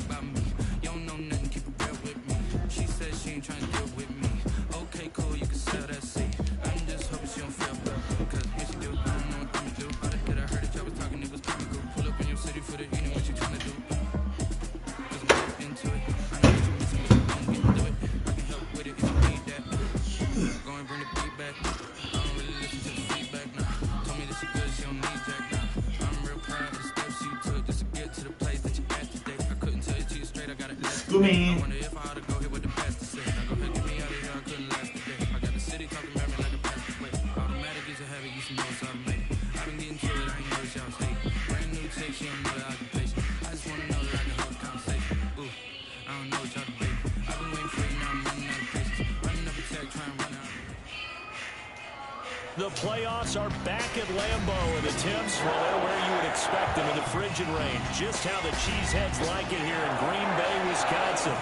about me. You don't know nothing, keep it real with me. She said she ain't trying to deal with me. Okay, cool, you can sell that seat. I'm just hoping she don't feel bad. Cause when she do, I don't know what I'ma do. All that I heard that y'all was talking, it was pretty cool. Pull up in your city for the eating, what you trying to do? Just get into it. I know what you missing, but you gon' get through it. I can help with it if you need that. Go and bring the beat back. I don't really listen to the feedback now. Told me that she good, she don't need Jack now. I'm real proud of the steps you took just to get to the place that you at today. I couldn't tell you to you straight, I got it left today. I wonder if I ought to go here with the pastor said. I go ahead, get me out of here, I couldn't last today. I got the city talking about me like a pastor play. Automatic is a habit, you should know it's automated. I've been getting to it, I ain't noticed y'all stay. Brand new chick, she don't know the occupation. I just wanna know that I can hold a conversation. Ooh, I don't know what y'all debate. I've been waiting for you, now I'm running out of patience. Running up a tag, trying to run out. The playoffs are back at Lambeau, and the temps, well, they're where you would expect them in the frigid rain. Just how the Cheeseheads like it here in Green Bay, Wisconsin.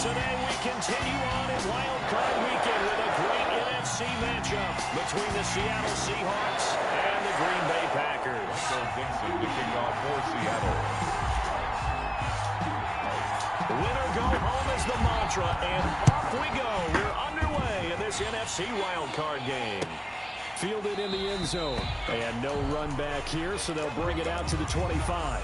Today we continue on in Wild Card Weekend with a great NFC matchup between the Seattle Seahawks and the Green Bay Packers. Michael Dixon to kick off for Seattle. Winner go home is the mantra, and off we go. We're underway in this NFC Wild Card game. Fielded in the end zone. And no run back here, so they'll bring it out to the 25.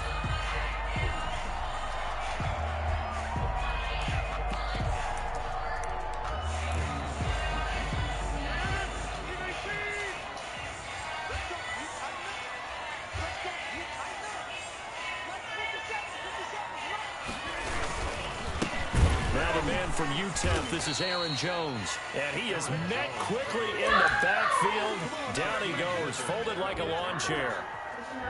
From UTEP, this is Aaron Jones, and he is met quickly in the backfield. Down he goes, folded like a lawn chair.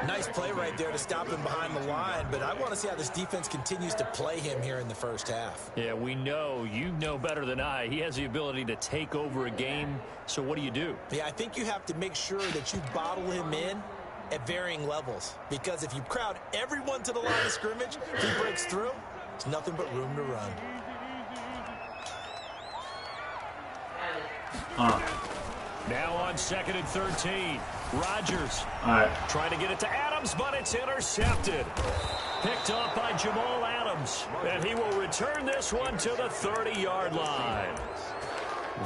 Nice play right there to stop him behind the line, but I want to see how this defense continues to play him here in the first half. Yeah, we know. You know better than I. He has the ability to take over a game, so what do you do? Yeah, I think you have to make sure that you bottle him in at varying levels, because if you crowd everyone to the line of scrimmage, if he breaks through, there's nothing but room to run. Now on 2nd and 13. Rodgers trying to get it to Adams, but it's intercepted. Picked off by Jamal Adams, and he will return this one to the 30-yard line.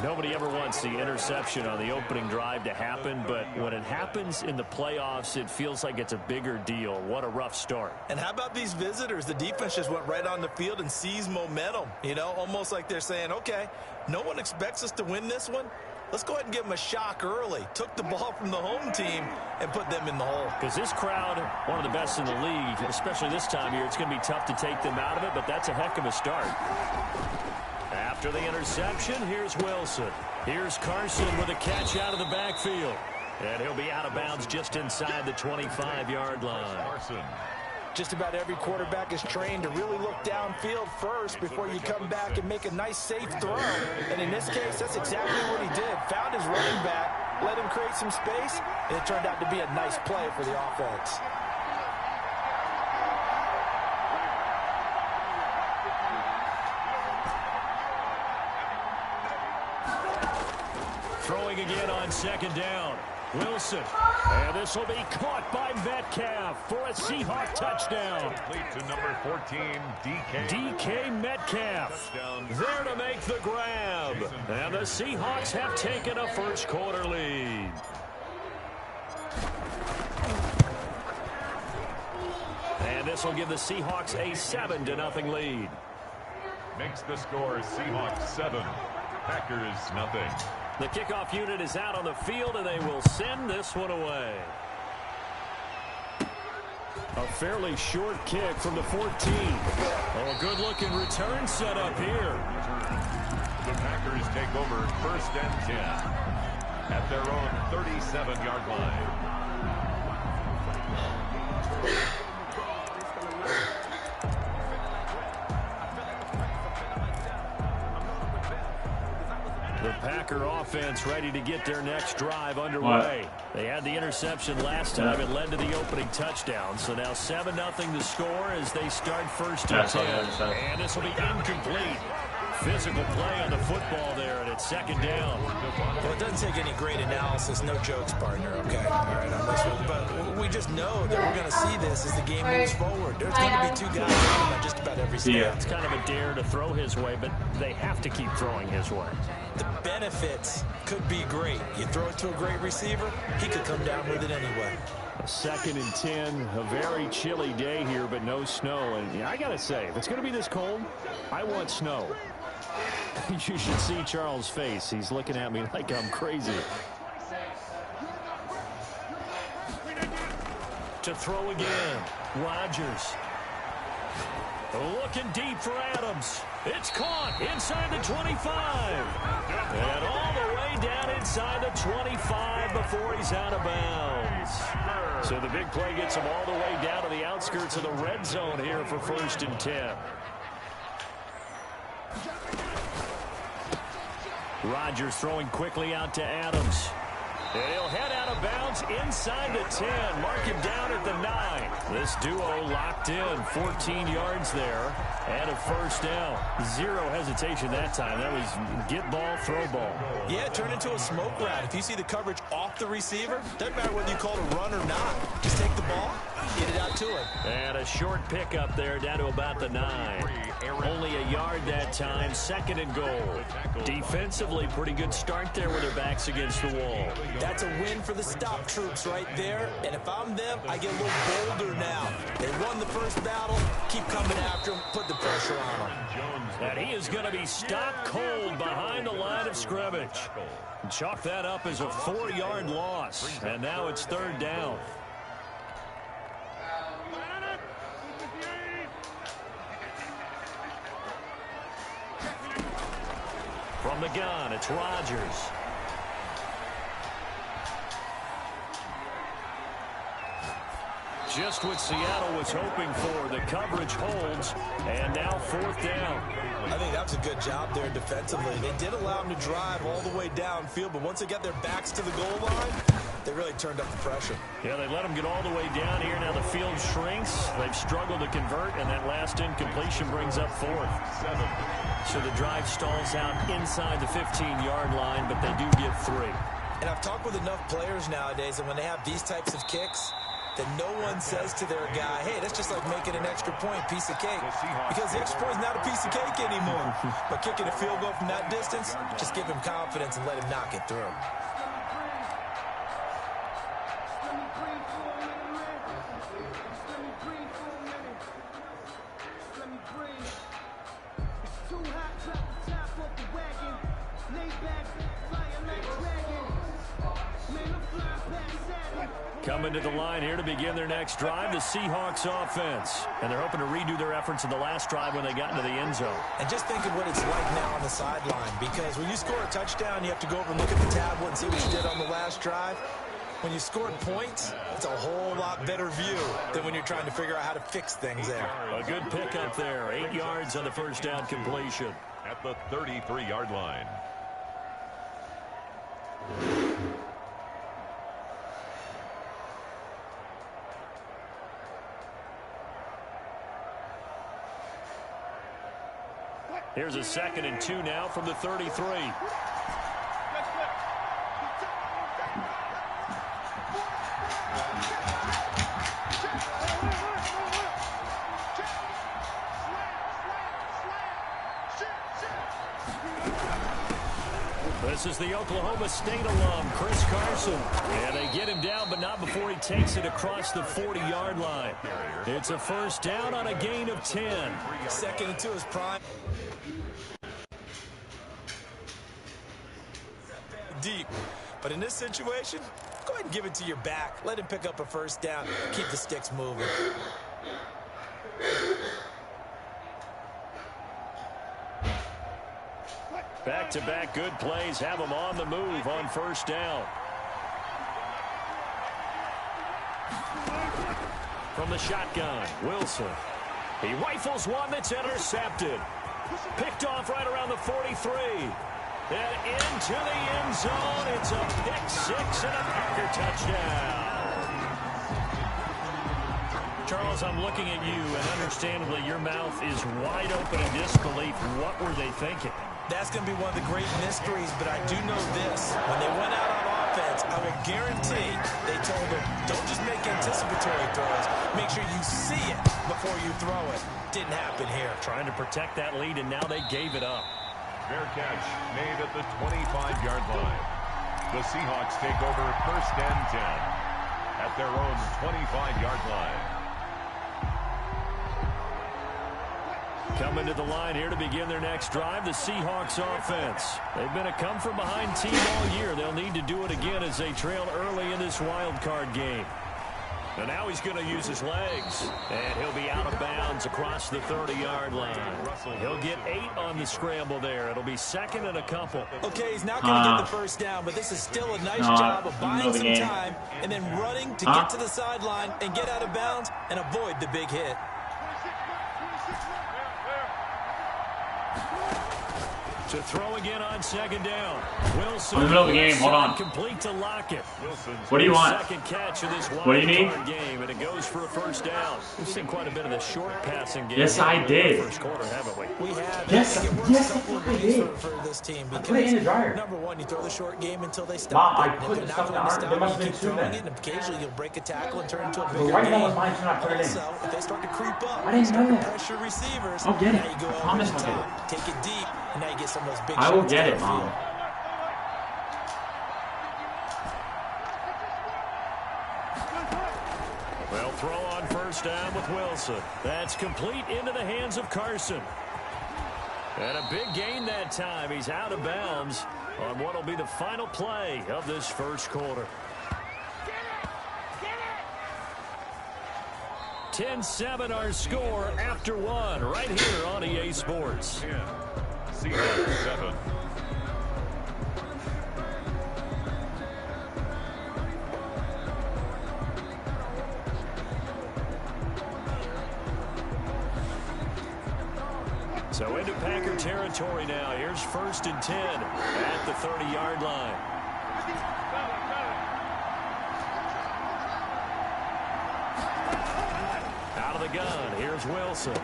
Nobody ever wants the interception on the opening drive to happen, but when it happens in the playoffs, it feels like it's a bigger deal. What a rough start. And how about these visitors? The defense just went right on the field and seized momentum. You know, almost like they're saying, okay, no one expects us to win this one. Let's go ahead and give them a shock early. Took the ball from the home team and put them in the hole. Because this crowd, one of the best in the league, especially this time of year, it's going to be tough to take them out of it, but that's a heck of a start. After the interception, here's Wilson. Here's Carson with a catch out of the backfield. And he'll be out of bounds just inside the 25-yard line. Carson. Just about every quarterback is trained to really look downfield first before you come back and make a nice, safe throw. And in this case, that's exactly what he did. Found his running back, let him create some space, and it turned out to be a nice play for the offense. Throwing again on 2nd down. Wilson. And this will be caught by Metcalf for a Seahawk touchdown. Complete to number 14, DK. DK Metcalf. Touchdown. There to make the grab. And the Seahawks have taken a first quarter lead. And this will give the Seahawks a 7-0 lead. Makes the score Seahawks 7, Packers nothing. The kickoff unit is out on the field, and they will send this one away. A fairly short kick from the 14. Oh, a good-looking return set up here. The Packers take over 1st and 10 at their own 37-yard line. The Packer offense ready to get their next drive underway. They had the interception last time. It led to the opening touchdown. So now 7-0 to score as they start 1st and 10. And this will be incomplete. Physical play on the football there, and it's second down. Well, it doesn't take any great analysis, no jokes, partner, okay? All right, on this one. But we just know that we're going to see this as the game moves forward. There's going to be two guys on just about every snap. Yeah, it's kind of a dare to throw his way, but they have to keep throwing his way. The benefits could be great. You throw it to a great receiver, he could come down with it anyway. 2nd and 10, a very chilly day here, but no snow. And I got to say, if it's going to be this cold, I want snow. You should see Charles' face. He's looking at me like I'm crazy. To throw again, Rodgers. Looking deep for Adams. It's caught inside the 25. And all the way down inside the 25 before he's out of bounds. So the big play gets him all the way down to the outskirts of the red zone here for 1st and 10. Rodgers throwing quickly out to Adams. And he'll head out of bounds inside the 10. Mark him down at the 9. This duo locked in. 14 yards there. And a 1st down. Zero hesitation that time. That was get ball, throw ball. Yeah, turn into a smoke route. If you see the coverage off the receiver, doesn't matter whether you call it a run or not. Just take the ball, get it out to him. And a short pickup there down to about the 9. Only a yard that time. 2nd and goal. Defensively, pretty good start there with their backs against the wall. That's a win for the stop troops right there. And if I'm them, I get a little bolder now. They won the first battle. Keep coming after them. Put the pressure on him. And he is going to be stopped cold behind the line of scrimmage. Chalk that up as a 4-yard loss. And now it's 3rd down. From the gun, it's Rodgers. Just what Seattle was hoping for. The coverage holds, and now 4th down. I think that was a good job there defensively. They did allow them to drive all the way downfield, but once they got their backs to the goal line, they really turned up the pressure. Yeah, they let them get all the way down here. Now the field shrinks. They've struggled to convert, and that last incompletion brings up 4th. So the drive stalls out inside the 15-yard line, but they do get 3. And I've talked with enough players nowadays, and when they have these types of kicks, that no one says to their guy, hey, that's just like making an extra point, piece of cake. Because the extra point is not a piece of cake anymore. But kicking a field goal from that distance, just give him confidence and let him knock it through. Coming to the line here to begin their next drive, the Seahawks offense. And they're hoping to redo their efforts in the last drive when they got into the end zone. And just think of what it's like now on the sideline, because when you score a touchdown, you have to go over and look at the tablet and see what you did on the last drive. When you scored points, it's a whole lot better view than when you're trying to figure out how to fix things there. A good pickup there. 8 yards on the 1st down completion. At the 33-yard line. Here's a 2nd and 2 now from the 33. This is the Oklahoma State alum, Chris Carson. And they get him down, but not before he takes it across the 40-yard line. It's a 1st down on a gain of 10. 2nd and 2 is prime. Deep. But in this situation, go ahead and give it to your back. Let him pick up a 1st down. Keep the sticks moving. Back-to-back good plays have him on the move on 1st down. From the shotgun, Wilson. He rifles one that's intercepted. Picked off right around the 43. And into the end zone. It's a pick 6 and a Packer touchdown. Charles, I'm looking at you, and understandably, your mouth is wide open in disbelief. What were they thinking? That's going to be one of the great mysteries, but I do know this. When they went out on offense, I will guarantee they told them, don't just make anticipatory throws. Make sure you see it before you throw it. Didn't happen here. Trying to protect that lead, and now they gave it up. Fair catch made at the 25-yard line. The Seahawks take over 1st and 10 at their own 25-yard line. Coming to the line here to begin their next drive, the Seahawks offense. They've been a come-from-behind team all year. They'll need to do it again as they trail early in this wild card game. And now he's going to use his legs. And he'll be out of bounds across the 30-yard line. He'll get 8 on the scramble there. It'll be 2nd and a couple. Okay, he's not going to get the first down, but this is still a nice job of buying some time and then running to get to the sideline and get out of bounds and avoid the big hit. To throw again on 2nd down. Wilson. In the middle of the game, hold on. Complete to Lockett. What do you want? Second catch of this What do you need? game, and it goes for a first down. We've seen quite a bit of the short passing game. Yes, I did. First quarter, haven't we? We have. Yes, I did. For this team, I put it in the dryer. Number one, you throw the short game until they stop. Mom, I put the stuff in the dryer. There must have been 2 then. And occasionally you'll break a tackle and turn into a The bigger right one was game. mine, so I put it in. So if they start to creep up, I didn't know that. pressure receivers. I'll get it. Now you go I over promise the I'll get top, take it deep, and now you get some of those big I will shots get it, downfield. Mom. Well, throw on first down with Wilson. That's complete into the hands of Carson. And a big gain that time. He's out of bounds on what will be the final play of this first quarter. 10-7 our score after 1 right here on EA Sports. Seahawks 7. So into Packer territory now. Here's 1st and 10 at the 30-yard line. Out of the gun. Here's Wilson.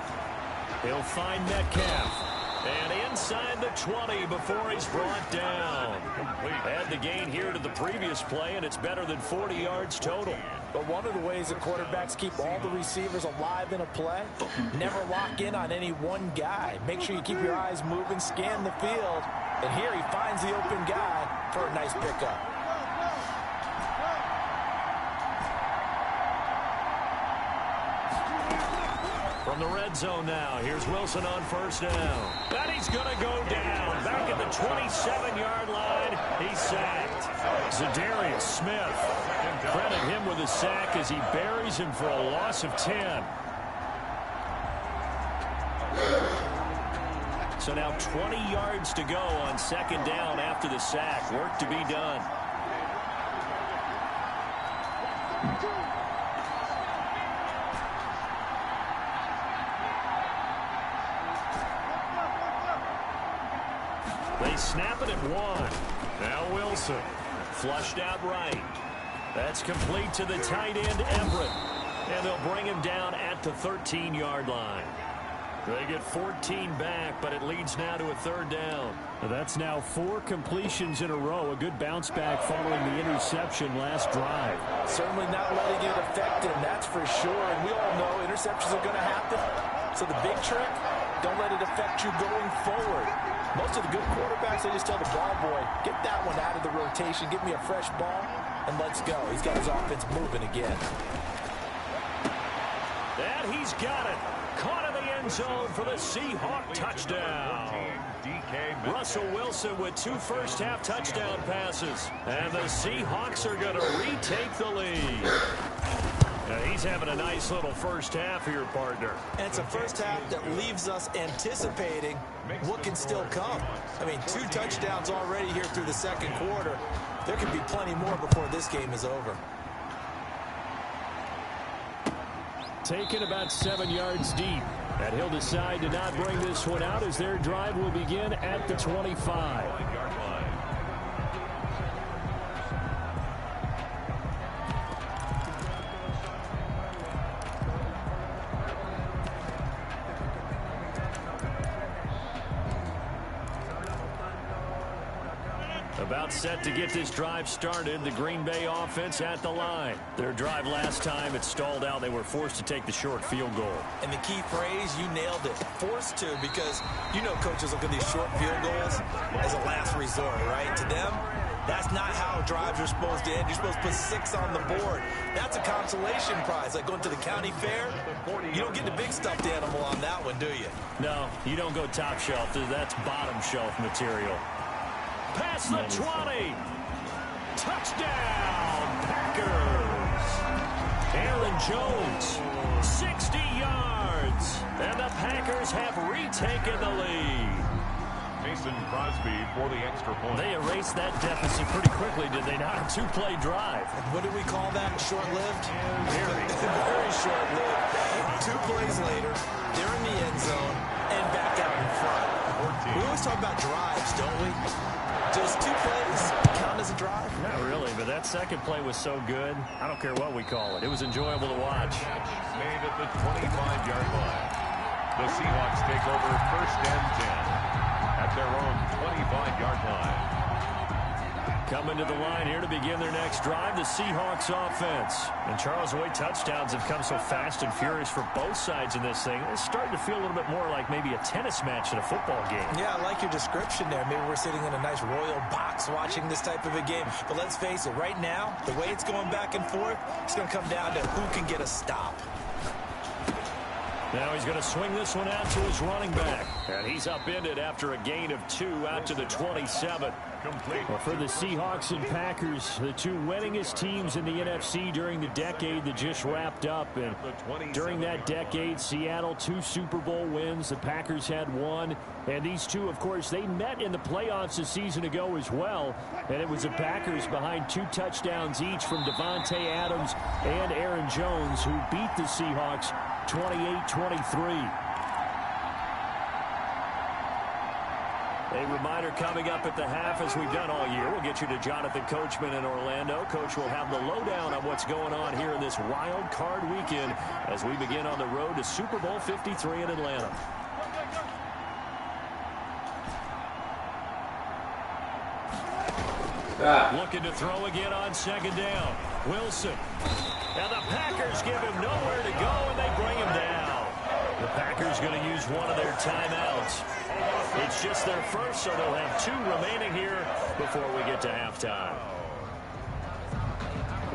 He'll find Metcalf. And inside the 20 before he's brought down. Add the gain here to the previous play, and it's better than 40 yards total. But one of the ways that quarterbacks keep all the receivers alive in a play, never lock in on any one guy. Make sure you keep your eyes moving, scan the field. And here he finds the open guy for a nice pickup. From the red zone now, here's Wilson on first down. And he's going to go down. Back at the 27-yard line, he's sacked. Zadarius Smith. Credit him with a sack as he buries him for a loss of 10. So now 20 yards to go on 2nd down after the sack. Work to be done. They snap it at 1. Now Wilson. Flushed out right. That's complete to the tight end, Everett. And they'll bring him down at the 13-yard line. They get 14 back, but it leads now to a 3rd down. That's now 4 completions in a row. A good bounce back following the interception last drive. Certainly not letting it affect him, that's for sure. And we all know interceptions are going to happen. So the big trick, don't let it affect you going forward. Most of the good quarterbacks, they just tell the ball boy, get that one out of the rotation, give me a fresh ball, and let's go. He's got his offense moving again. And he's got it. Caught in the end zone for the Seahawk touchdown. Russell Wilson with 2 first-half touchdown passes. And the Seahawks are going to retake the lead. Now he's having a nice little first half here, partner. And it's a first half that leaves us anticipating what can still come. I mean, 2 touchdowns already here through the 2nd quarter. There could be plenty more before this game is over. Taken about 7 yards deep. And he'll decide to not bring this one out as their drive will begin at the 25. About set to get this drive started. The Green Bay offense at the line. Their drive last time, it stalled out. They were forced to take the short field goal. And the key phrase, you nailed it. Forced to, because you know coaches look at these short field goals as a last resort, right? To them, that's not how drives are supposed to end. You're supposed to put 6 on the board. That's a consolation prize. Like going to the county fair, you don't get the big stuffed animal on that one, do you? No, you don't go top shelf. That's bottom shelf material. Past the 20. Touchdown, Packers. Aaron Jones, 60 yards. And the Packers have retaken the lead. Mason Crosby for the extra point. They erased that deficit pretty quickly, did they not? A 2-play drive. What do we call that? Short-lived? Very short-lived. 2 plays later, they're in the end zone and back out in front. We always talk about drives, don't we? Does 2 plays count as a drive? Not really, but that second play was so good. I don't care what we call it. It was enjoyable to watch. Made at the 25-yard line. The Seahawks take over first and 10 at their own 25-yard line. Coming to the line here to begin their next drive, the Seahawks offense. And Charles, the way touchdowns have come so fast and furious for both sides in this thing, it's starting to feel a little bit more like maybe a tennis match in a football game. Yeah, I like your description there. Maybe we're sitting in a nice royal box watching this type of a game. But let's face it, right now, the way it's going back and forth, it's going to come down to who can get a stop. Now he's going to swing this one out to his running back. And he's upended after a gain of 2 out to the 27. Well, for the Seahawks and Packers, the 2 winningest teams in the NFC during the decade that just wrapped up. And during that decade, Seattle 2 Super Bowl wins. The Packers had 1. And these 2, of course, they met in the playoffs a season ago as well. And it was the Packers behind 2 touchdowns each from Devontae Adams and Aaron Jones who beat the Seahawks 28-23. A reminder coming up at the half, as we've done all year. We'll get you to Jonathan Coachman in Orlando. Coach will have the lowdown on what's going on here in this wild card weekend as we begin on the road to Super Bowl 53 in Atlanta. Looking to throw again on second down. Wilson. And the Packers give him nowhere to go, and they bring him down. The Packers going to use one of their timeouts. It's just their first, so they'll have 2 remaining here before we get to halftime.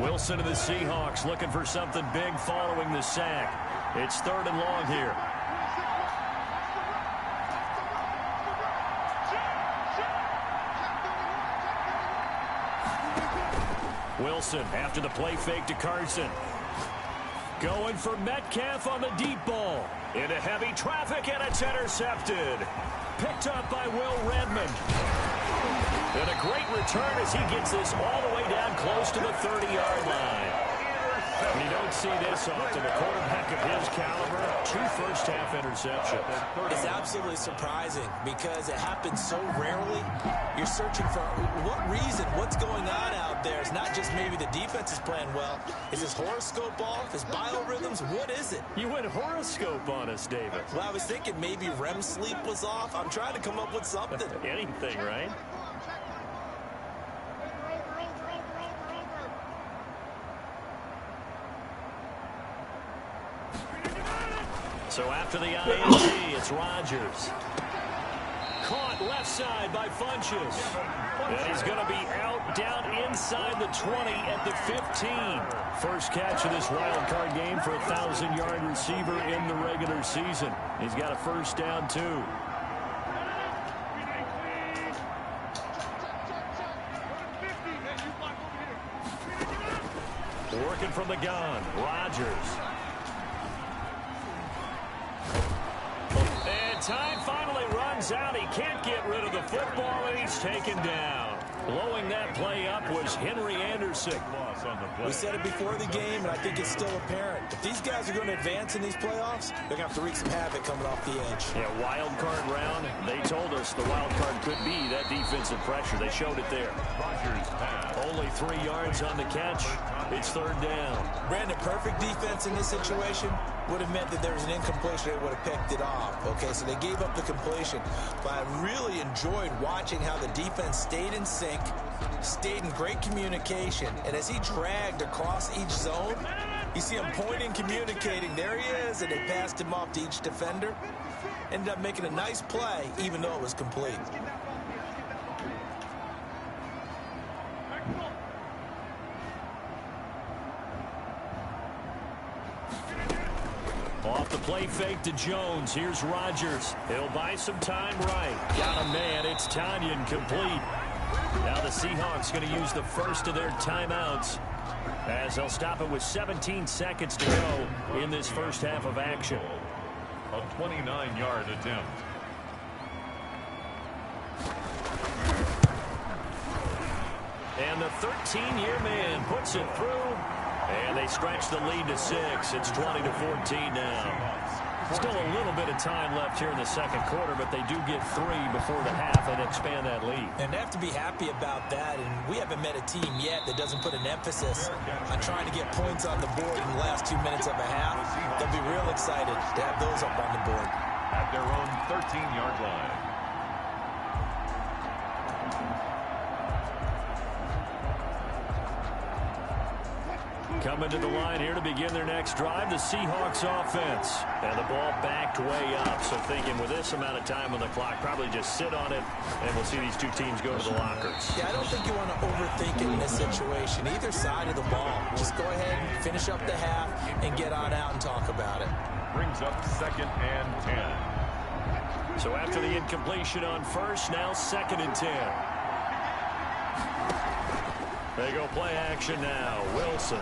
Wilson and the Seahawks looking for something big following the sack. It's 3rd and long here. Wilson after the play fake to Carson. Going for Metcalf on the deep ball. Into heavy traffic, and it's intercepted. Picked up by Will Redmond. And a great return as he gets this all the way down close to the 30-yard line. And you don't see this often. A quarterback of his caliber, 2 first-half interceptions. It's absolutely surprising because it happens so rarely. You're searching for what reason, what's going on out there. It's not just maybe the defense is playing well. Is his horoscope off? His biorhythms? What is it? You went horoscope on us, David. Well, I was thinking maybe REM sleep was off. I'm trying to come up with something. Anything, right? So after the INT, it's Rodgers. Caught left side by Funchess. And he's going to be out down inside the 20 at the 15. First catch of this wild card game for a 1,000-yard receiver in the regular season. He's got a first down, too. Working from the gun, Rodgers. And time finally runs out. He can't get rid of the football, and he's taken down. Blowing that play up was Henry Anderson. We said it before the game, and I think it's still apparent. If these guys are going to advance in these playoffs, they're going to have to wreak some havoc coming off the edge. Yeah, wild card round. They told us the wild card could be that defensive pressure. They showed it there. Only 3 yards on the catch. It's third down. Brandon, perfect defense in this situation would have meant that there was an incompletion. They would have picked it off. Okay, so they gave up the completion. But I really enjoyed watching how the defense stayed in sync, stayed in great communication, and as he dragged across each zone, you see him pointing, communicating. There he is, and they passed him off to each defender. Ended up making a nice play, even though it was complete. Off the play fake to Jones. Here's Rodgers. He'll buy some time right. Got a man. It's Tanyan complete. Now the Seahawks going to use the first of their timeouts as they'll stop it with 17 seconds to go in this first half of action. A 29-yard attempt. And the 13-year man puts it through. And they stretch the lead to 6. It's 20-14 now. Still a little bit of time left here in the second quarter, but they do get 3 before the half and expand that lead. And they have to be happy about that. And we haven't met a team yet that doesn't put an emphasis on trying to get points on the board in the last 2 minutes of a half. They'll be real excited to have those up on the board. At their own 13-yard line. Coming to the line here to begin their next drive, the Seahawks offense. And the ball backed way up, so thinking with this amount of time on the clock, probably just sit on it, and we'll see these two teams go to the lockers. Yeah, I don't think you want to overthink it in this situation. Either side of the ball. Just go ahead and finish up the half and get on out and talk about it. Brings up 2nd and 10. So after the incompletion on first, now 2nd and 10. They go play action now. Wilson.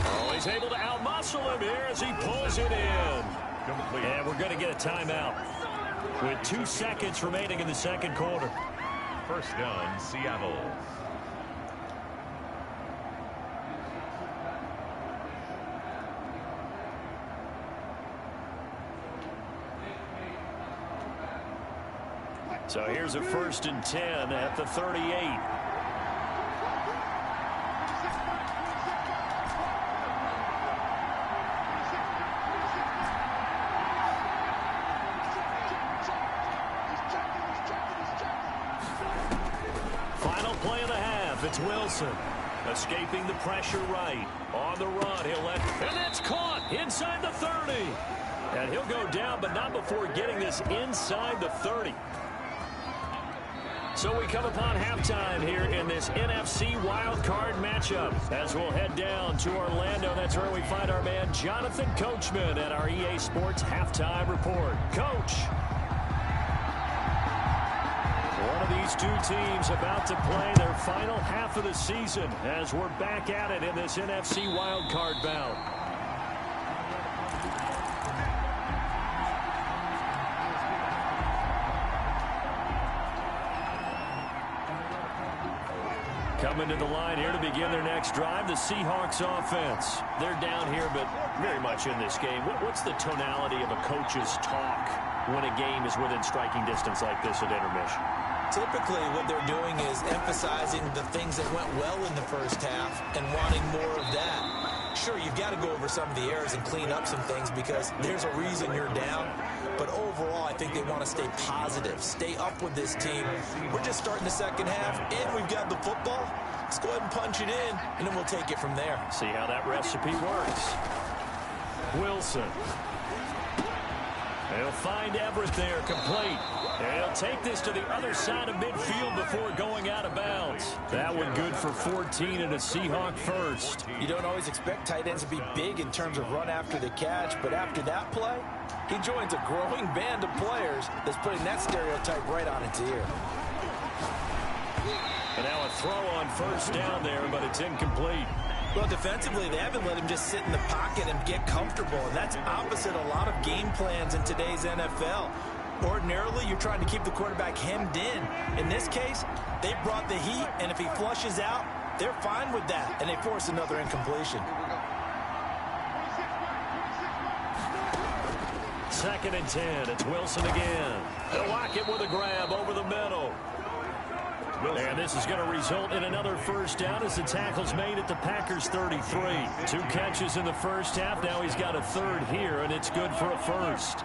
Oh, he's able to outmuscle him here as he pulls it in. Complete. And we're going to get a timeout with 2 seconds remaining in the second quarter. First down, Seattle. So here's a 1st and 10 at the 38. Final play of the half. It's Wilson. Escaping the pressure right. On the run. He'll let. And that's caught inside the 30. And he'll go down, but not before getting this inside the 30. So we come upon halftime here in this NFC wildcard matchup as we'll head down to Orlando. That's where we find our man Jonathan Coachman at our EA Sports Halftime Report. Coach. One of these two teams about to play their final half of the season as we're back at it in this NFC wildcard bout. Coming to the line here to begin their next drive, the Seahawks offense. They're down here, but very much in this game. What's the tonality of a coach's talk when a game is within striking distance like this at intermission? Typically, what they're doing is emphasizing the things that went well in the first half and wanting more of that. Sure, you've got to go over some of the errors and clean up some things because there's a reason you're down. But overall, I think they want to stay positive, stay up with this team. We're just starting the second half, and we've got the football. Let's go ahead and punch it in, and then we'll take it from there. See how that recipe works. Wilson. They'll find Everett there, complete. They'll take this to the other side of midfield before going out of bounds. That one good for 14 and a Seahawk first. You don't always expect tight ends to be big in terms of run after the catch, but after that play, he joins a growing band of players that's putting that stereotype right on its ear. And now a throw on first down there, but it's incomplete. Well, defensively, they haven't let him just sit in the pocket and get comfortable, and that's opposite a lot of game plans in today's NFL. Ordinarily, you're trying to keep the quarterback hemmed in. In this case, they brought the heat, and if he flushes out, they're fine with that, and they force another incompletion. 2nd and 10. It's Wilson again. They'll lock it with a grab over the middle. And this is going to result in another first down as the tackle's made at the Packers' 33. 2 catches in the first half. Now he's got a third here, and it's good for a first.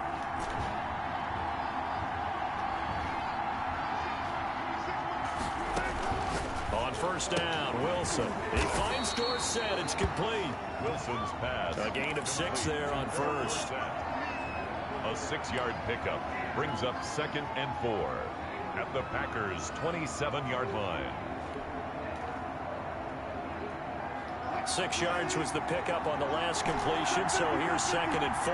On first down, Wilson. He finds Dorsett. It's complete. Wilson's pass. A gain of 6 there on first. A 6-yard pickup brings up 2nd and 4 at the Packers' 27-yard line. 6 yards was the pickup on the last completion, so here's 2nd and 4.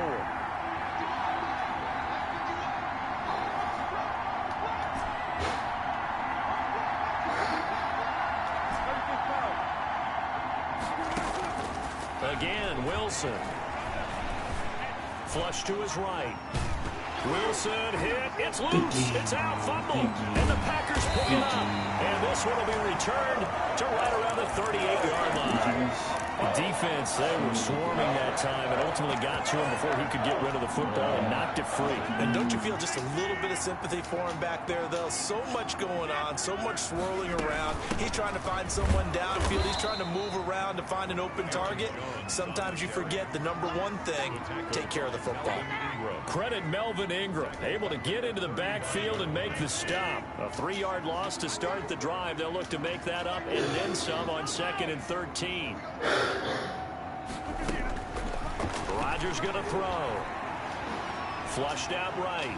Again, Wilson. Flush to his right. Wilson hit. It's loose. It's out. Fumble. And the Packers pick it up. And this one will be returned to right around the 38-yard line. The defense, they were swarming that time and ultimately got to him before he could get rid of the football and knocked it free. And don't you feel just a little bit of sympathy for him back there, though? So much going on, so much swirling around. He's trying to find someone downfield. He's trying to move around to find an open target. Sometimes you forget the number one thing, take care of the football. Credit Melvin Ingram, able to get into the backfield and make the stop. A 3-yard loss to start the drive. They'll look to make that up and then some on 2nd and 13. Rodgers going to throw. Flushed out right.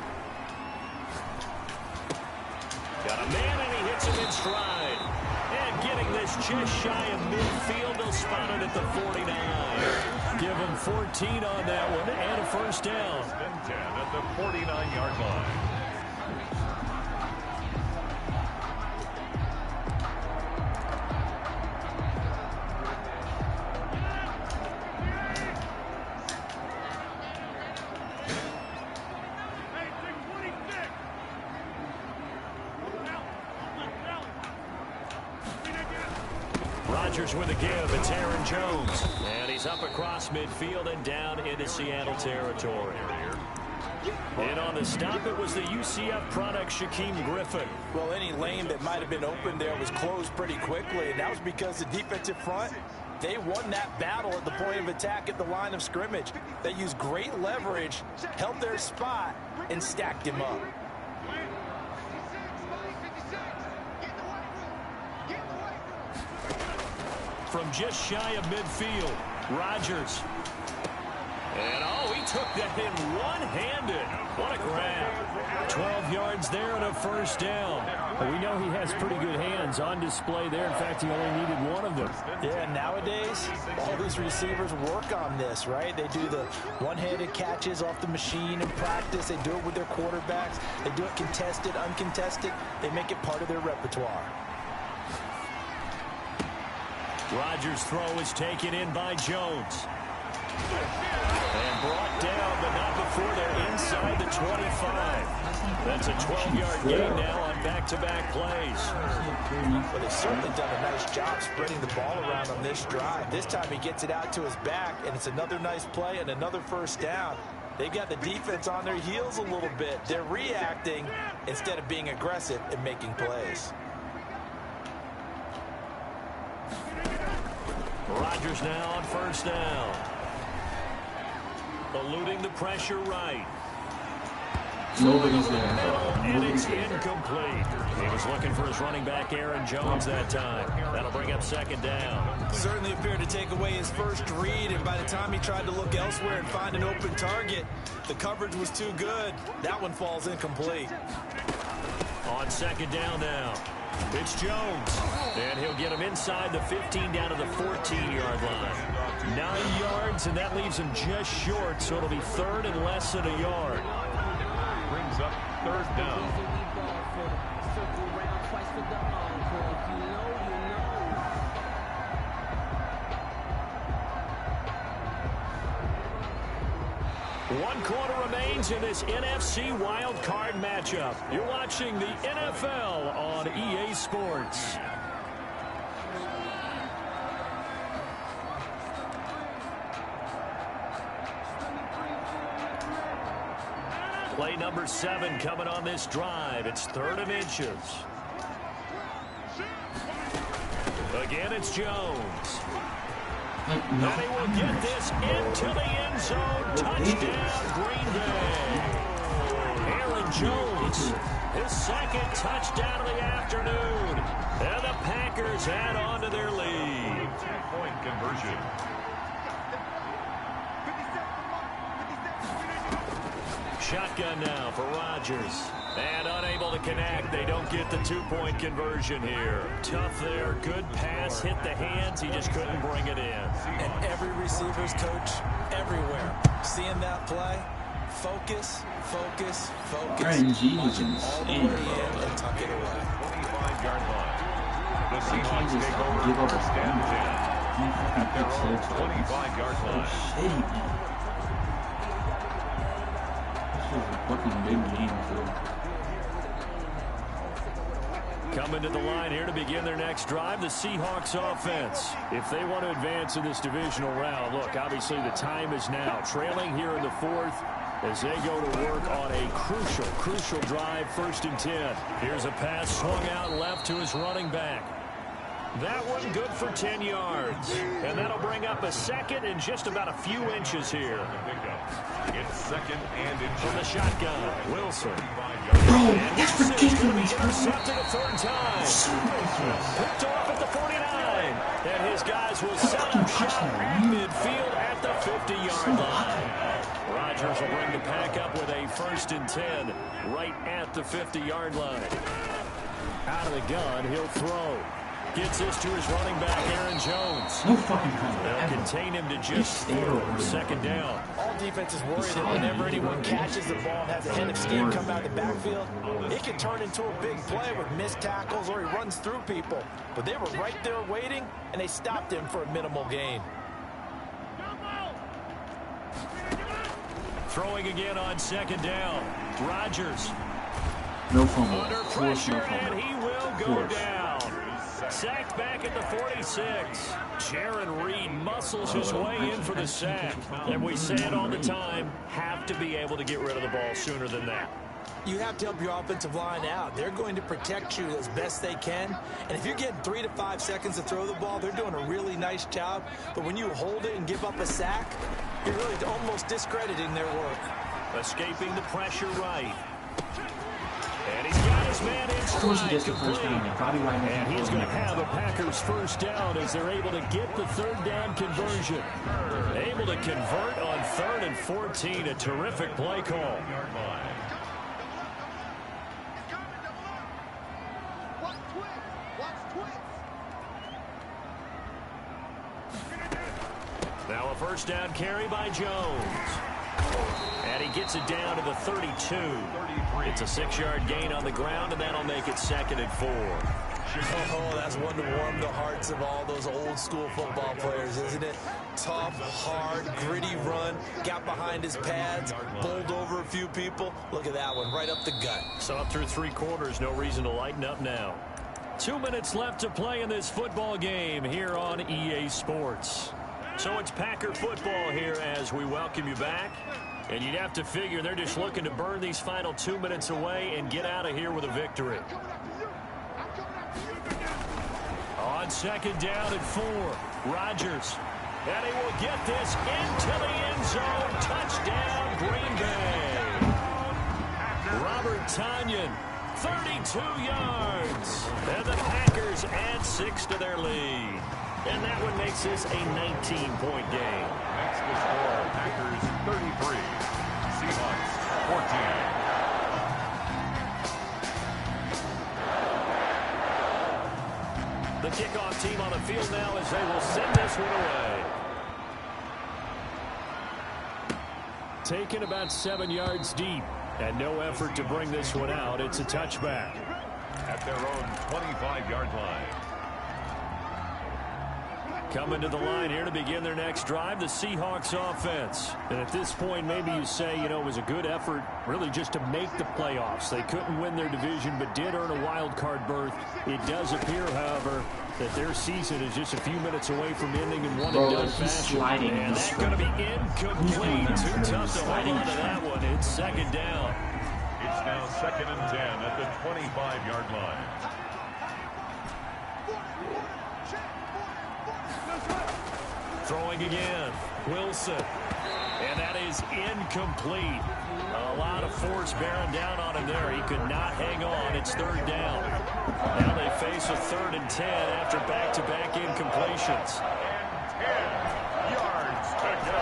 Got a man and he hits him in stride. And getting this just shy of midfield, they'll spot it at the 49. Give him 14 on that one and a first down. 10 at the 49-yard line. Rodgers with a give. It's Aaron Jones. And he's up across midfield and down into Seattle territory. And on the stop, it was the UCF product, Shaquem Griffin. Well, any lane that might have been open there was closed pretty quickly, and that was because the defensive front, they won that battle at the point of attack at the line of scrimmage. They used great leverage, held their spot, and stacked him up. From just shy of midfield, Rodgers. And, oh, he took that in one-handed. What a grab. 12 yards there and a first down. Well, we know he has pretty good hands on display there. In fact, he only needed one of them. Yeah, nowadays, all these receivers work on this, right? They do the one-handed catches off the machine in practice. They do it with their quarterbacks. They do it contested, uncontested. They make it part of their repertoire. Rodgers' throw is taken in by Jones. And brought down, but not before they're inside the 25. That's a 12-yard gain now on back-to-back plays. Well, they've certainly done a nice job spreading the ball around on this drive. This time he gets it out to his back, and it's another nice play and another first down. They've got the defense on their heels a little bit. They're reacting instead of being aggressive and making plays. Rodgers now on first down. Eluding the pressure right. Nobody's there. And it's incomplete. He was looking for his running back, Aaron Jones, that time. That'll bring up second down. Certainly appeared to take away his first read, and by the time he tried to look elsewhere and find an open target, the coverage was too good. That one falls incomplete. On second down now, it's Jones. And he'll get him inside the 15 down to the 14-yard line. 9 yards, and that leaves him just short, so it'll be third and less than a yard. Brings up third down. One quarter remains in this NFC wild card matchup. You're watching the NFL on EA Sports. Play number 7 coming on this drive. It's third and inches. Again, it's Jones. Like, And he will get this into the end zone. Touchdown, Green Bay. Aaron Jones, his second touchdown of the afternoon. And the Packers add on to their lead. Two-point conversion. Shotgun now for Rodgers. And unable to connect. They don't get the two-point conversion here. Tough there. Good pass. Hit the hands. He just couldn't bring it in. And every receiver's coach everywhere. Seeing that play, focus, focus, focus. RNG is All the way insane, in bro. and tuck it away. 25-yard line. The I can't Seahawks just take over give up a first and 10 at their own 25-yard 25-yard line. line. Shitty, man. This is a fucking big game, too. Coming to the line here to begin their next drive, the Seahawks offense. If they want to advance in this divisional round, look, obviously the time is now. Trailing here in the fourth as they go to work on a crucial drive, 1st and 10. Here's a pass swung out left to his running back. That one good for 10 yards. And that'll bring up a second and just about a few inches here. It's second and inches. From the shotgun, Wilson. Bro, that's ridiculous, bro. Intercepted a third time. So ridiculous. Picked off at the 49. And his guys will set up shop midfield at the 50-yard line. Rodgers will bring the pack up with a 1st and 10 right at the 50-yard line. Out of the gun, he'll throw. Gets this to his running back, Aaron Jones. No fucking time. They'll contain him to just 2nd down. All defenses worry that whenever anyone catches the ball and has a head of steam come out of the backfield, it can turn into a big play with missed tackles or he runs through people. But they were right there waiting, and they stopped him for a minimal gain. Throwing again on 2nd down. Rodgers. No fumble. Under Force, no pressure, and fumble. he will go Force. down. Sacked back at the 46. Jaron Reed muscles his way in for the sack. And we say it all the time, have to be able to get rid of the ball sooner than that. You have to help your offensive line out. They're going to protect you as best they can. And if you're getting 3 to 5 seconds to throw the ball, they're doing a really nice job. But when you hold it and give up a sack, you're really almost discrediting their work. Escaping the pressure right. And he's got his man in Of course he stride gets the first down. complete. Probably right now. And he's going to have a Packers 1st down as they're able to get the 3rd down conversion. Able to convert on 3rd and 14. A terrific play call. Now a 1st down carry by Jones. And he gets it down to the 32. It's a 6-yard gain on the ground, and that'll make it 2nd and 4. Oh, that's one to warm the hearts of all those old school football players, isn't it? Tough, hard, gritty run, got behind his pads, bowled over a few people. Look at that one, right up the gut. So up through 3 quarters, no reason to lighten up now. 2 minutes left to play in this football game here on EA Sports. So it's Packer football here as we welcome you back. And you'd have to figure they're just looking to burn these final 2 minutes away and get out of here with a victory. On 2nd down and 4, Rodgers. And he will get this into the end zone. Touchdown, Green Bay. Robert Tonyan, 32 yards. And the Packers add 6 to their lead. And that one makes this a 19-point game. Next to score, Packers 33, Seahawks 14. The kickoff team on the field now as they will send this one away. Taken about 7 yards deep. And no effort to bring this one out. It's a touchback. At their own 25-yard line. Coming to the line here to begin their next drive, the Seahawks offense. And at this point, maybe you say, you know, it was a good effort really just to make the playoffs. They couldn't win their division, but did earn a wild card berth. It does appear, however, that their season is just a few minutes away from ending in one-and-done fashion. And that's going to be incomplete. Too tough to hold on to that one. It's 2nd down. It's now 2nd and 10 at the 25-yard line. Throwing again. Wilson. And that is incomplete. A lot of force bearing down on him there. He could not hang on. It's third down. Now they face a 3rd and 10 after back-to-back incompletions. And 10 yards to go.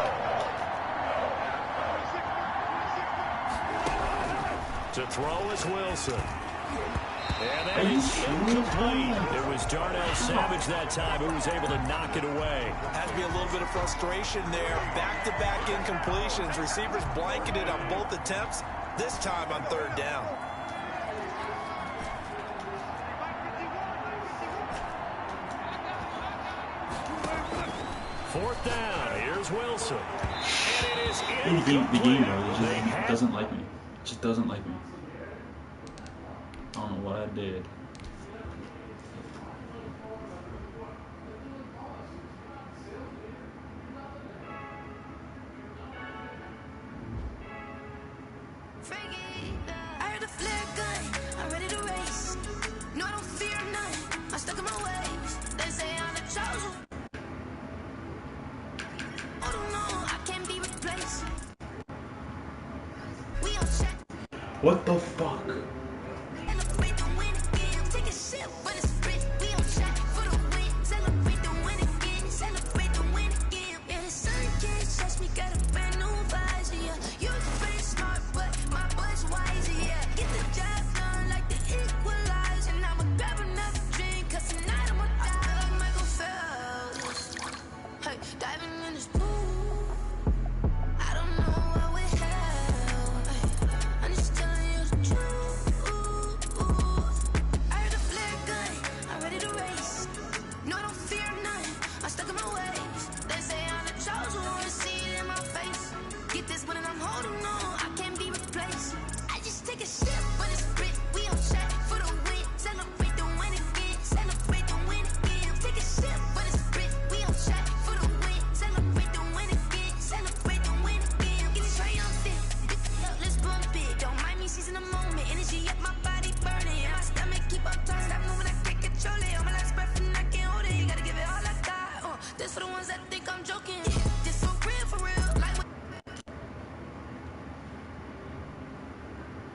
To throw is Wilson. And that is incomplete. It was Darnell Savage that time who was able to knock it away. Has to be a little bit of frustration there. Back-to-back incompletions. Receivers blanketed on both attempts, this time on 3rd down. Fourth down. Here's Wilson. And it is The incomplete. game, though, it doesn't like me. It just doesn't like me. I don't know what I did. I heard a flare gun, I'm ready to race. No, I don't fear none, I'm stuck in my ways. They say I'm the chosen. Oh no, I can't be replaced. We on check. What the fuck? Celebrate the win again. Take a sip when it's split. We on check for the win. Celebrate the win again. Celebrate the win again. Yeah, the sun can't touch me. Got a brand new visor. Yeah, you pretty smart, but my butt's wiser. Yeah, get the job done like the equalizer. And I'ma grab another drink, 'cause tonight I'ma die like Michael Phelps. Hey, diving in this pool. I don't know what we have. I'm just telling you the truth. I heard a flare gun, I'm ready to race. No, I don't fear none, I'm stuck in my ways. They say I'm the chosen one, see it in my face. Get this one and I'm holding on, I can't be replaced. I just take a sip, but it's split. We on check for the win. Celebrate the win again. Celebrate the win again. Take a sip, but it's split. We on check for the win. Celebrate the win again. Celebrate the win again. Get it triumphant. Let's bump it. Don't mind me seizing the moment. Energy up my body burning. My stomach keep up trying to stop moving. I can't control it. All my life's breath and I can't hold it. You gotta give it all I got. This for the